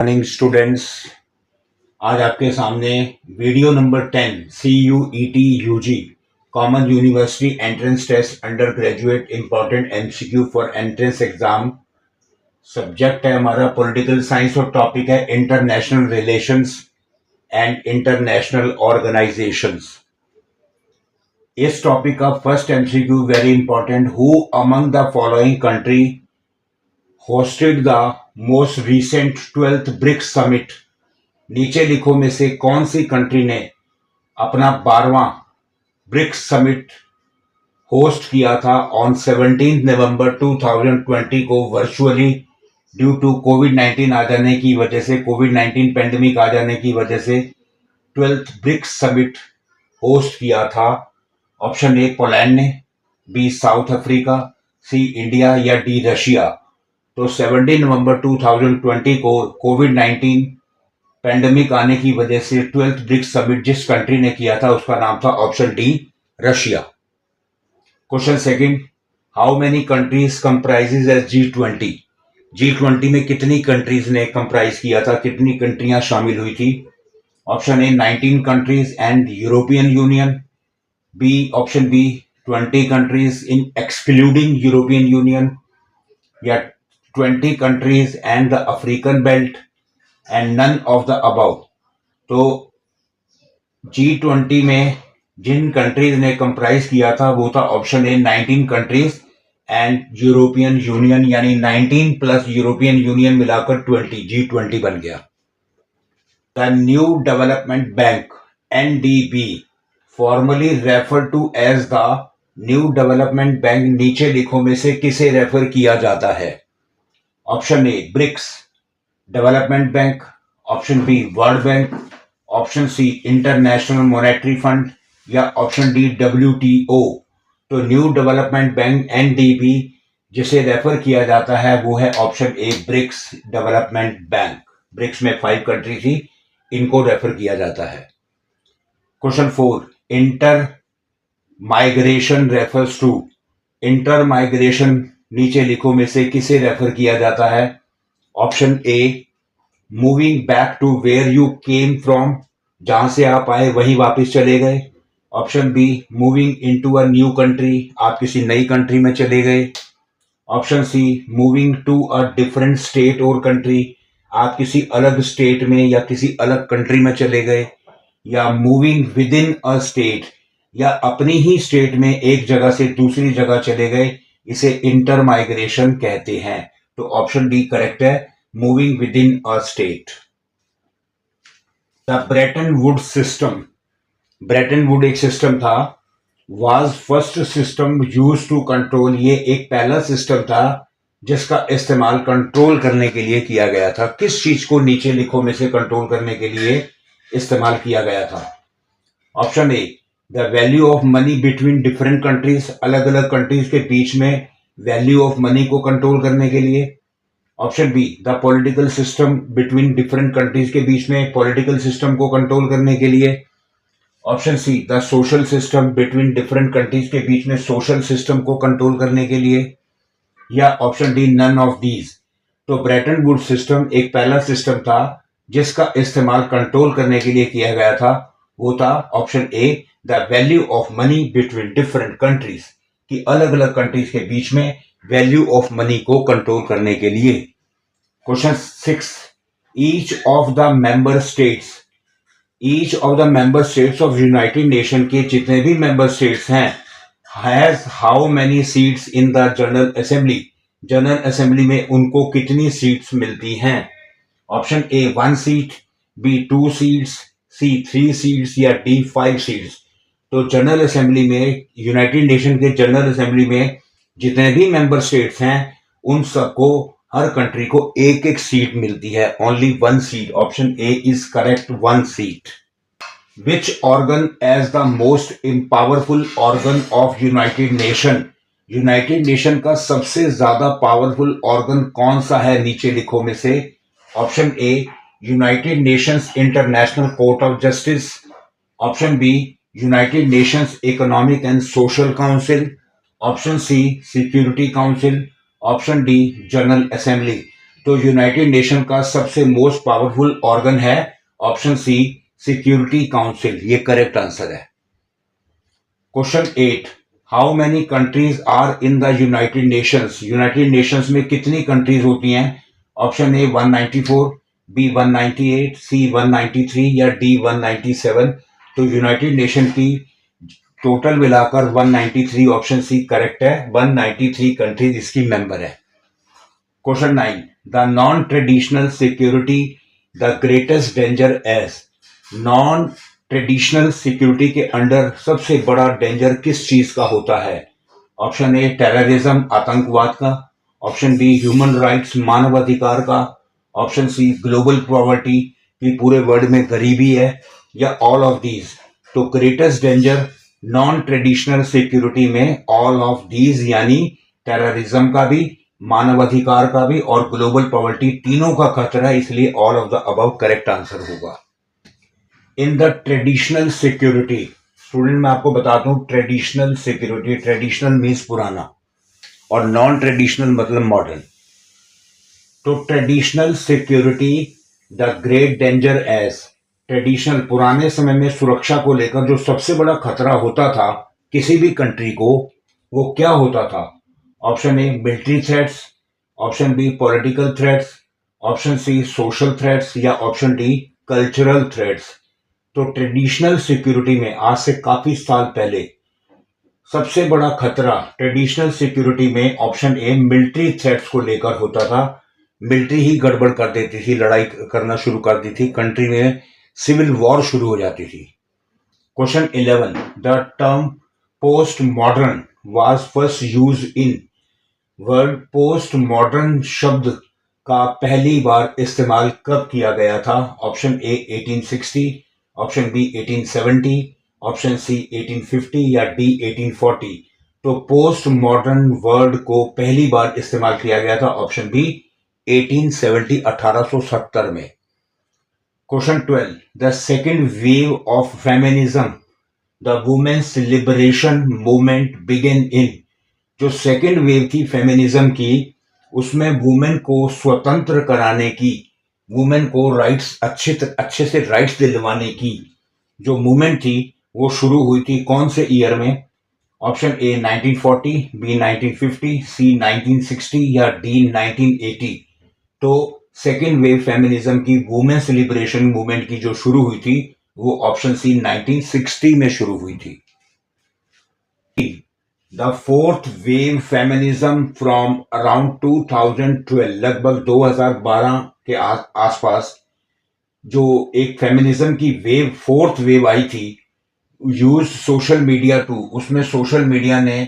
Morning students. आज आपके सामने video number 10 CUET UG common university entrance test undergraduate important MCQ for entrance exam. Subject है हमारा political science और topic है international relations and international organisations. इस topic का first MCQ very important, who among the following country hosted the most recent 12th BRICS summit. नीचे लिखो में से कौन सी कंट्री ने अपना 12वां ब्रिक्स समिट होस्ट किया था ऑन 17 नवंबर 2020 को वर्चुअली ड्यू टू कोविड-19 आ जाने की वजह से, कोविड-19 पेंडेमिक आ जाने की वजह से 12th ब्रिक्स समिट होस्ट किया था। ऑप्शन ए पोलैंड ने, बी साउथ अफ्रीका, सी इंडिया या डी रशिया। तो 17 नवंबर 2020 को कोविड-19 पेंडेमिक आने की वजह से 12th ब्रिक्स समिट जिस कंट्री ने किया था उसका नाम था option D Russia. Question second, how many countries comprises as G20। G20 में कितनी कंट्रीज ने कंप्राइज किया था, कितनी कंट्रियां शामिल हुई थी। Option A 19 countries and European Union, B option B 20 countries in excluding European Union, या 20 countries and the African belt and none of the above. तो G20 में जिन कंट्रीज ने कंप्राइज किया था वो था option A 19 countries and European union, यानी 19 plus European union मिलाकर 20, G20 बन गया। The new development bank NDB formally refer to as the new development bank नीचे लिखो में से किसे रेफर किया जाता है। Option A BRICS development bank, option B world bank, option C international monetary fund या ऑप्शन डी WTO। तो न्यू डेवलपमेंट बैंक NDB जिसे रेफर किया जाता है वो है option A BRICS development bank. BRICS में 5 कंट्री थी, इनको रेफर किया जाता है। Question 4, inter migration refers to. Inter migration नीचे लिखो में से किसे रेफर किया जाता है। Option A moving back to where you came from, जहां से आप आए वहीं वापस चले गए। Option B moving into a new country, आप किसी नई कंट्री में चले गए। Option C moving to a different state और कंट्री, आप किसी अलग स्टेट में या किसी अलग कंट्री में चले गए। या moving within a state, या अपनी ही स्टेट में एक जगह से दूसरी जगह चले गए, इसे इंटर माइग्रेशन कहते हैं। तो ऑप्शन डी करेक्ट है, moving within a state. The Bretton Wood system, Bretton Wood एक सिस्टम था, was first system use to control, ये एक पहला सिस्टम था जिसका इस्तेमाल कंट्रोल करने के लिए किया गया था। किस चीज को नीचे लिखो में से कंट्रोल करने के लिए इस्तेमाल किया गया था। Option A the value of money between different countries, अलग अलग कंट्रीज के बीच में वैल्यू ऑफ मनी को कंट्रोल करने के लिए। Option be the political system between different countries के बीच में पॉलिटिकल सिस्टम को कंट्रोल करने के लिए। Option see the social system between different countries के बीच में सोशल सिस्टम को कंट्रोल करने के लिए। या option D none of these. तो ब्रेटन वुड सिस्टम एक पहला सिस्टम था जिसका इस्तेमाल कंट्रोल करने के लिए किया गया था, वो था option A the value of money between different countries, कि अलग अलग कंट्रीज के बीच में वैल्यू ऑफ मनी को कंट्रोल करने के लिए। Question 6, each of the member states, each of the member states of United Nation के जितने भी मेंबर स्टेट्स हैं has how many seats in the general assembly, general assembly में उनको कितनी सीट्स मिलती हैं। Option A 1 seat, B 2 seats, C 3 seats या डी 5 सीट्स। तो जनरल असेंबली में, यूनाइटेड नेशन के जनरल असेंबली में जितने भी मेंबर स्टेट्स हैं उन सबको, हर कंट्री को एक एक सीट मिलती है, only 1 seat. Option A is correct, 1 seat. Which organ as the most powerful organ of United Nation, United Nation का सबसे ज्यादा पावरफुल ऑर्गन कौन सा है नीचे लिखो में से। Option A United Nations International Court of Justice, option B United Nations economic and social council, option C security council, option D general assembly. तो यूनाइटेड नेशन का सबसे मोस्ट पावरफुल ऑर्गन है ऑप्शन सी, सिक्योरिटी काउंसिल। ये correct answer है। Question 8, how many countries are in the United Nations? United Nations में कितनी countries होती हैं? ऑप्शन ए 194, बी 198, सी 193 या डी 197। तो यूनाइटेड नेशन की टोटल मिलाकर 193, ऑप्शन सी करेक्ट है। 193 कंट्रीज इसकी मेंबर है। Question 9, the non traditional security the greatest danger as? Non traditional security के अंडर सबसे बड़ा डेंजर किस चीज का होता है? ऑप्शन ए टेररिज्म, आतंकवाद का। ऑप्शन बी ह्यूमन राइट्स, मानवाधिकार का। ऑप्शन सी ग्लोबल पॉवर्टी, की पूरे वर्ल्ड में गरीबी है, या ऑल ऑफ दीज। तो greatest danger non traditional security में ऑल ऑफ दीज, यानी टेररिज्म का भी, मानवाधिकार का भी और ग्लोबल पॉवर्टी, तीनों का खतरा है, इसलिए all of the above correct answer होगा। In the traditional security, student मैं आपको बताता हूं ट्रेडिशनल सिक्योरिटी, ट्रेडिशनल मीन्स पुराना और नॉन ट्रेडिशनल मतलब मॉडर्न। तो traditional security the great danger as, traditional पुराने समय में सुरक्षा को लेकर जो सबसे बड़ा खतरा होता था किसी भी कंट्री को, वो क्या होता था? Option A military threats, option B political threats, option C social threats या ऑप्शन डी कल्चरल थ्रेट्स। तो ट्रेडिशनल सिक्योरिटी में आज से काफी साल पहले सबसे बड़ा खतरा ट्रेडिशनल सिक्योरिटी में ऑप्शन ए मिलिट्री थ्रेट्स को लेकर होता था। मिलिट्री ही गड़बड़ कर देती थी, लड़ाई करना शुरू कर दी थी, कंट्री में सिविल वॉर शुरू हो जाती थी। Question 11, the term post modern was first use in world? Post modern शब्द का पहली बार इस्तेमाल कब किया गया था? Option A 1860, option B 1870, option C 1850 या डी 1840। तो पोस्ट मॉडर्न वर्ड को पहली बार इस्तेमाल किया गया था ऑप्शन बी 1870, 1870 में। Question 12, the second wave of feminism the women's liberation movement begin in? जो सेकेंड वेव थी फेमिनिज्म की, उसमें वुमेन को स्वतंत्र कराने की, वुमेन को राइट्स अच्छे से राइट्स दिलवाने की जो मूवमेंट थी वो शुरू हुई थी कौन से ईयर में? ऑप्शन ए 1940, बी 1950, सी 1960 या डी 1980। तो सेकेंड वेव फेमिनिज्म की वुमेन्स लिबरेशन मूवमेंट की जो शुरू हुई थी वो ऑप्शन सी 1960 में शुरू हुई थी। The fourth wave feminism from around 2012, लगभग 2012 के आसपास जो एक फेमिनिज्म की वेव, फोर्थ वेव आई थी, यूज सोशल मीडिया टू, उसमें सोशल मीडिया ने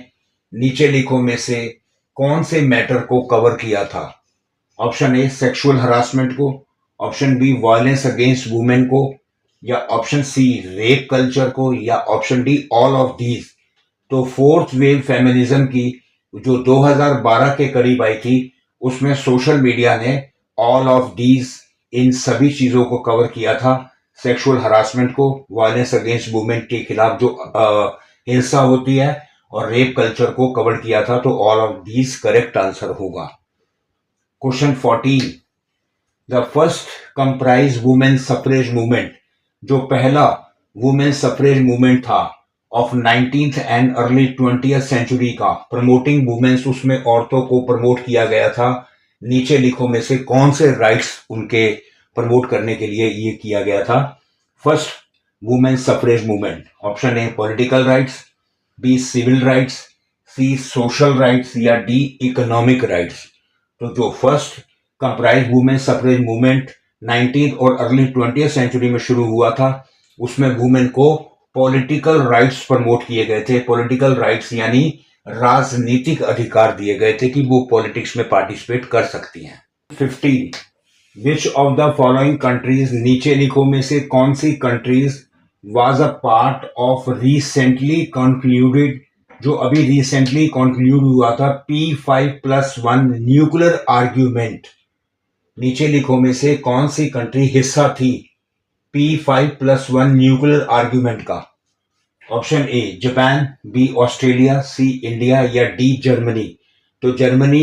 नीचे लिखो में से कौन से मैटर को कवर किया था? ऑप्शन ए सेक्सुअल हरासमेंट को, option B violence against women को, या ऑप्शन सी रेप कल्चर को, या option D all of these. तो फोर्थ वेव फेमिनिज्म की जो 2012 के करीब आई थी उसमें सोशल मीडिया ने ऑल ऑफ दीज, इन सभी चीजों को कवर किया था। सेक्सुअल हरासमेंट को, वायलेंस अगेंस्ट वुमेन के खिलाफ जो हिंसा होती है, और रेप कल्चर को कवर किया था। तो all of these correct answer होगा। Question 14, the first comprise women suffrage movement, जो पहला वुमेन सफरेज मूवमेंट था of 19th and early 20th century का, प्रमोटिंग वुमेन्स, उसमें औरतों को प्रमोट किया गया था। नीचे लिखो में से कौन से राइट्स उनके प्रमोट करने के लिए ये किया गया था? First women suffrage movement, option A political rights, B civil rights, C social rights या डी इकोनॉमिक राइट्स। तो जो first comprise women suffrage movement 19th और अर्ली 20th सेंचुरी में शुरू हुआ था, उसमें वुमेन को पॉलिटिकल राइट्स प्रमोट किए गए थे। पॉलिटिकल राइट्स यानी राजनीतिक अधिकार दिए गए थे कि वो पॉलिटिक्स में पार्टिसिपेट कर सकती हैं। 15, which of the following countries, नीचे लिखो में से कौन सी countries was a part of recently concluded, जो अभी रिसेंटली कंक्लूड हुआ था, P5+1 न्यूक्लियर आर्ग्यूमेंट। नीचे लिखो में से कौन सी कंट्री हिस्सा थी P5+1 न्यूक्लियर आर्ग्यूमेंट का? Option A Japan, B Australia, C India या डी जर्मनी। तो जर्मनी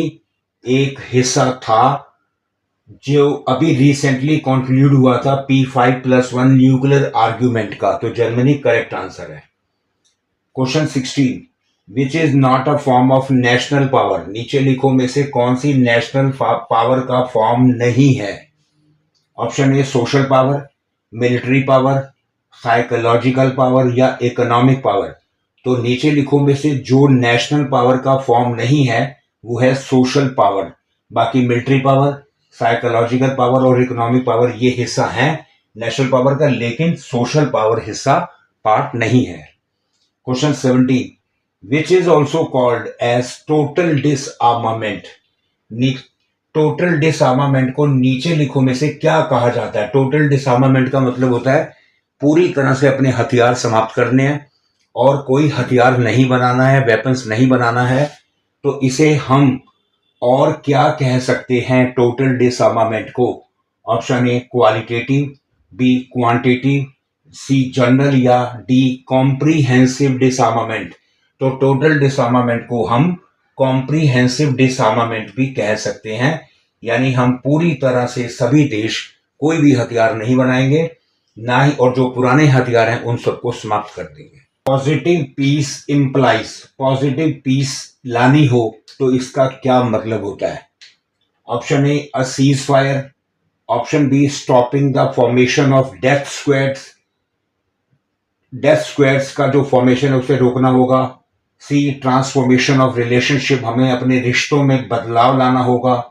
एक हिस्सा था जो अभी रिसेंटली कंक्लूड हुआ था P5+1 न्यूक्लियर आर्ग्यूमेंट का, तो जर्मनी करेक्ट आंसर है। Question 16, which is not a form of national power, नीचे लिखो में से कौन सी नेशनल पावर का फॉर्म नहीं है। ऑप्शन ए social power, military power, psychological power या इकोनॉमिक पावर। तो नीचे लिखो में से जो नेशनल पावर का फॉर्म नहीं है वो है सोशल पावर। बाकी मिलिट्री पावर, साइकोलॉजिकल पावर और इकोनॉमिक पावर ये हिस्सा है नेशनल पावर का, लेकिन सोशल पावर हिस्सा पार्ट नहीं है। Question 17, which is also called as total disarmament, total disarmament को नीचे लिखो में से क्या कहा जाता है। टोटल डिसआर्मामेंट का मतलब होता है पूरी तरह से अपने हथियार समाप्त करने हैं और कोई हथियार नहीं बनाना है, वेपन्स नहीं बनाना है। तो इसे हम और क्या कह सकते हैं टोटल डिसआर्मामेंट को। Option A qualitative, B quantitative, C general या डी कॉम्प्रीहेंसिव डिसआर्मामेंट। तो टोटल डिसआर्मामेंट को हम कॉम्प्रीहेंसिव डिसआर्मामेंट भी कह सकते हैं, यानी हम पूरी तरह से सभी देश कोई भी हथियार नहीं बनाएंगे ना ही, और जो पुराने हथियार हैं उन सबको समाप्त कर देंगे। Positive peace implies, positive peace लानी हो तो इसका क्या मतलब होता है। Option A a ceasefire, option B stopping the formation of death squads, death squads का जो फॉर्मेशन है उसे रोकना होगा। सी ट्रांसफॉर्मेशन ऑफ रिलेशनशिप, हमें अपने रिश्तों में बदलाव लाना होगा।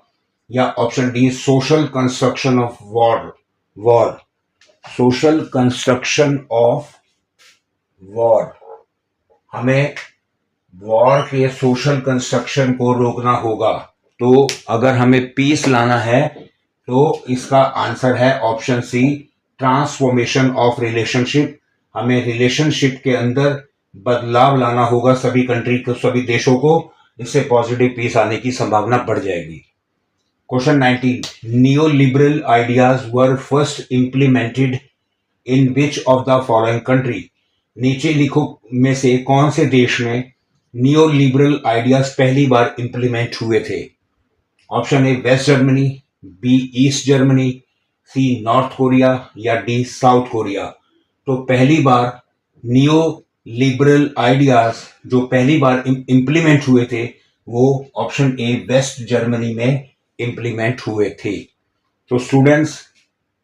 या option D social construction of war, social construction of war, हमें वॉर के सोशल कंस्ट्रक्शन को रोकना होगा। तो अगर हमें पीस लाना है तो इसका आंसर है option C transformation of relationship. हमें रिलेशनशिप के अंदर बदलाव लाना होगा सभी कंट्री को, सभी देशों को, इससे पॉजिटिव पीस आने की संभावना बढ़ जाएगी। Question 19, neo liberal ideas were first implemented in which of the following country, नीचे लिखो में से कौन से देश में नियो लिबरल आइडियाज पहली बार इंप्लीमेंट हुए थे। Option A West Germany, B East Germany, C North Korea या डी साउथ कोरिया। तो पहली बार नियो लिबरल आइडियाज जो पहली बार इंप्लीमेंट हुए थे वो ऑप्शन ए वेस्ट जर्मनी में इंप्लीमेंट हुए थे। तो students,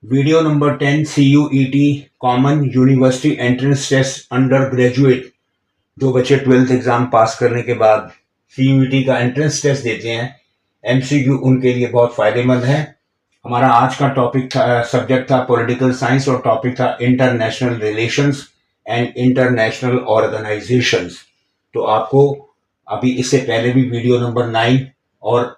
video number 10 CUET common university entrance test undergraduate, जो बच्चे 12th एग्जाम पास करने के बाद CUET का एंट्रेंस टेस्ट देते हैं, MCQ उनके लिए बहुत फायदेमंद है। हमारा आज का टॉपिक था, सब्जेक्ट था पॉलिटिकल साइंस और टॉपिक था international relations and international organisations. तो आपको अभी इससे पहले भी वीडियो नंबर 9 और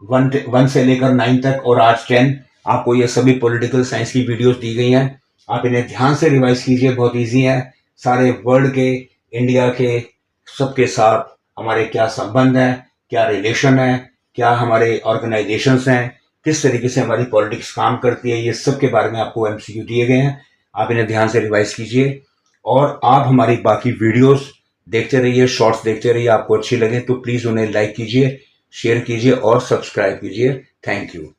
1 से लेकर 9 तक और आज 10 आपको ये सभी पॉलिटिकल साइंस की वीडियोस दी गई हैं। आप इन्हें ध्यान से रिवाइज कीजिए, बहुत इजी है। सारे वर्ल्ड के, इंडिया के, सबके साथ हमारे क्या संबंध है, क्या रिलेशन है, क्या हमारे ऑर्गेनाइजेशंस हैं, किस तरीके से हमारी पॉलिटिक्स काम करती है, ये सब के बारे में आपको MCQ दिए गए हैं। आप इन्हें ध्यान से रिवाइज कीजिए और आप हमारी बाकी वीडियोस देखते रहिए, शॉर्ट्स देखते रहिए। आपको अच्छी लगे तो प्लीज़ उन्हें लाइक कीजिए, शेयर कीजिए और सब्सक्राइब कीजिए। Thank you.